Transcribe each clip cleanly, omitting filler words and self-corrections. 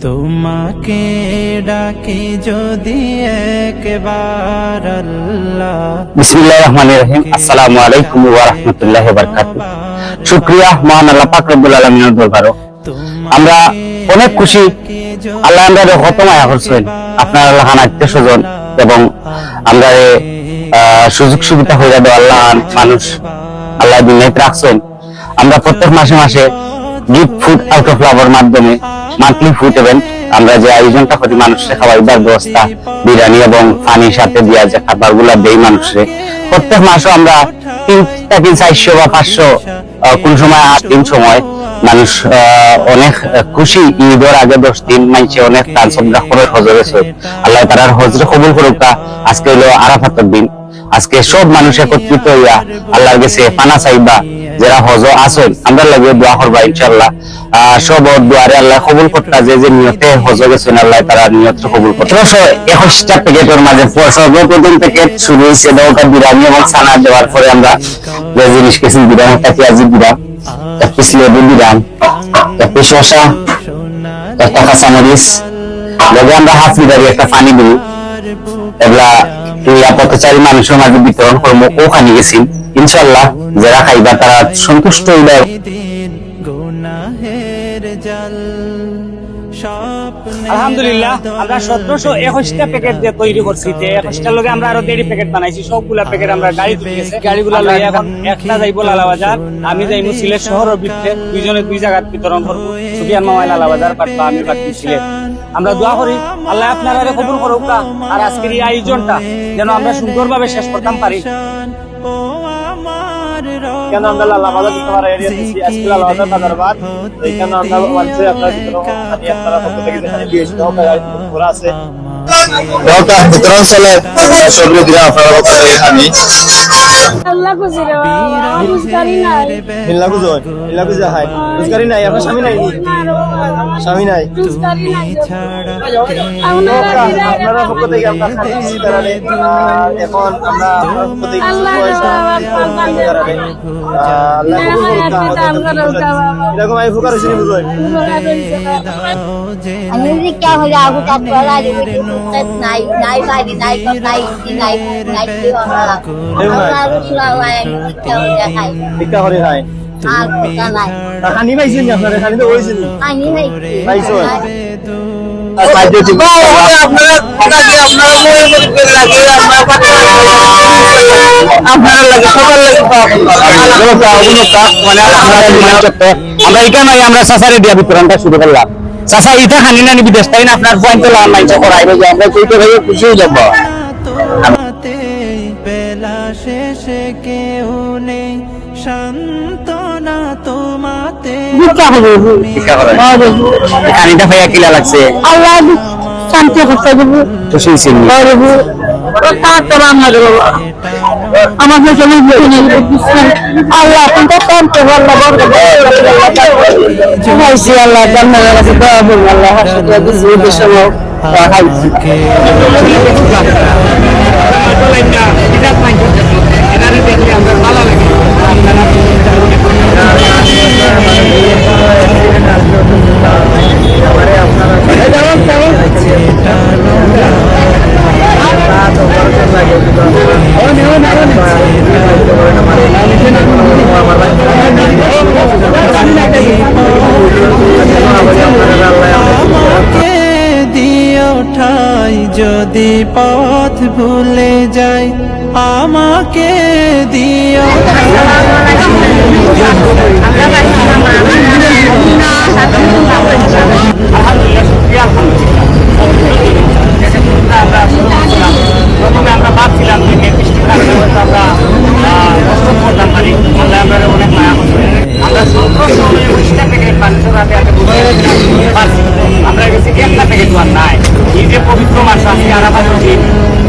তোমাকে ডাকি যদি একবার আল্লাহ। বিসমিল্লাহির রহমানির রহিম। আসসালামু আলাইকুম ওয়া রাহমাতুল্লাহি ওয়া বারাকাতুহু। শুকরিয়া মহান আল্লাহ পাক রব্বুল আলামিনের দরবারে আমরা অনেক খুশি। আল্লাহ আমাদের কত মায়া করছেন, আপনার আল্লাহ আত্মীয় স্বজন এবং আমরা সুযোগ সুবিধা হয়ে দেওয়া আল্লাহ মানুষ আল্লাহ দুনিয়াতে রাখছেন। আমরা প্রত্যেক মাসে মাসে গিফট ফুড আউট অফ লাভের মাধ্যমে মান্থলি ফুড ইভেন্ট আমরা যে আয়োজনটা করি মানুষের খাবার ব্যবস্থা, বিরিয়ানি এবং পানির সাথে দিয়া যে খাবার গুলা দেই মানুষের, প্রত্যেক মাসে আমরা 400 বা 500 কোন সময় 8 দিন সময় মানুষ অনেক খুশি। ঈদের আগে 10 দিন মাইছে অনেক দান সদকা করে হজ গেছে। আল্লাহ তাআলার হজরে কবুল করুক। আজকে হলো আরাফাতের দিন। আজকে সব মানুষ একত্রিত হইয়া আল্লাহর কাছে পানা চাইবা, যারা হজ আছেন আমরা লাগে দোয়া করবা ইনশাআল্লাহ। সব দোয়ারে আল্লাহ কবুল করতা, যে যে নিয়তে হজ গেছেন আল্লাহ তারা নিয়ত কবুল করতে। 121টা প্যাকেটের মাঝে সর্বপ্রথম প্যাকেট শুরু হয়েছে ওটা বিরিয়ানি এবং ছানা দেওয়ার পরে আমরা যে জিনিস খেয়েছি বিরিয়ানি, একটা পেঁয়াজি দিলাম, একটা পিস লেবু দিলাম, একটা পিস শসা, একটা কাঁচামরিচ, যদি আমরা হাফ লিটারি একটা পানি দিই, এগুলা পথচারী মানুষের মাঝে বিতরণ করবো। ওখানে গেছি ইনশাল্লাহ যারা খাইবা তারা সন্তুষ্ট হইল। আলহামদুলিল্লাহ আমরা 1721টা প্যাকেট দিয়ে তৈরি করছি। 21টার লগে আমরা আরো 1.5 প্যাকেট বানাইছি। সবগুলা প্যাকেট আমরা গাড়ি তুলেছি। গাড়িগুলা লই এখন একটা যাইবো লালাবাজার, আমি যাইবো সিলেট শহরের ভিতরে। দুইজনে দুই জায়গা বিতরণ করবো। সুফিয়ান মামা লালাবাজার পাঠবা, আমি পাঠবি সিলেট। আমরা দোয়া করি আল্লাহ আপনারা কবুল করুক। আর আজকের এই আয়োজনটা যেন আমরা সুন্দরভাবে শেষ করতে পারি। কেন আমরা লালাবাজার দিতে পারি আজকে লালাবাজার বাজারবাদ এইখানে আমরা বলছি আপনারা আপনারা পক্ষ থেকে যেখানে বিএস করা আছে ওটা বিতরণ চলে সবগুলো দিরা আপনারা আমি আল্লাহ গুজরে গুজকারি নাই আল্লাহ গুজর আল্লাহ গুজর হাই গুজকারি নাই। আপনার স্বামী নাই? স্বামী নাই, গুজকারি নাই। আপনারা পক্ষ থেকে আমরা খাচ্ছি তারালে। এখন আমরা আপনার পক্ষ থেকে আল্লাহ এরকম আই ফুকার হয়েছে বুঝলেন। আমি কি হয়ে যাবো তারপরে নাই নাই বাড়ি নাই নাই নাই নাই টিকা করে খাই খানি পাইছেন আপনারা? খানি তো হয়েছেন আমরা এখানে আমরা সাসারে দিয়া বিতরণটা শুরু করলাম। চাচা ইটা খানি নানি বিদেশ তাই না আপনার পয়েন্ট মাইন্ড করাই আমরা কইতে ভাই খুশি হয়ে যাবো। বেলা শেষে কেউ নেই সান্তনা তোমাতে। খানিটা ভাইয়া কিলা লাগছে? আল্লাহ শান্তি করতে দেবো, খুশি হয়েছি আমার আল্লাহ আপনার শান্তি আল্লাহ যদি পথ ভুলে যাই আমাকে দিও। প্রথমে আমরা ভাবছিলাম যে আমরা কষ্ট করতাম পারি। আল্লাহ আমরা অনেক মায়া করছে। আমরা 1721টা প্যাকেট মানুষের হাতে হাতে পারছি। আমরা গেছি একটা প্যাকেট আর নাই। এই যে পবিত্র মাস আজকে আরাফাতের দিন,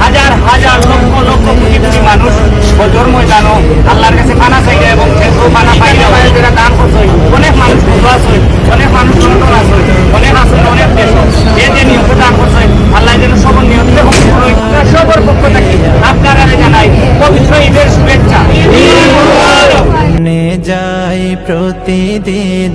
হাজার হাজার লক্ষ লক্ষ কোটি কোটি মানুষ বজর ময়দানও আল্লাহর কাছে পানা চাইলে এবং পানা পাইলে যারা দান করছে। অনেক মানুষ ভুলো আছে, অনেক মানুষ নতুন আছে, অনেক আছে অনেক দেশ যে যে নিয়মে দান করছে আল্লাহ যেন সবর নিয়মে সবর পক্ষ থেকে আপনারা জানাই পবিত্র ঈদের শুভেচ্ছা। যাই প্রতিদিন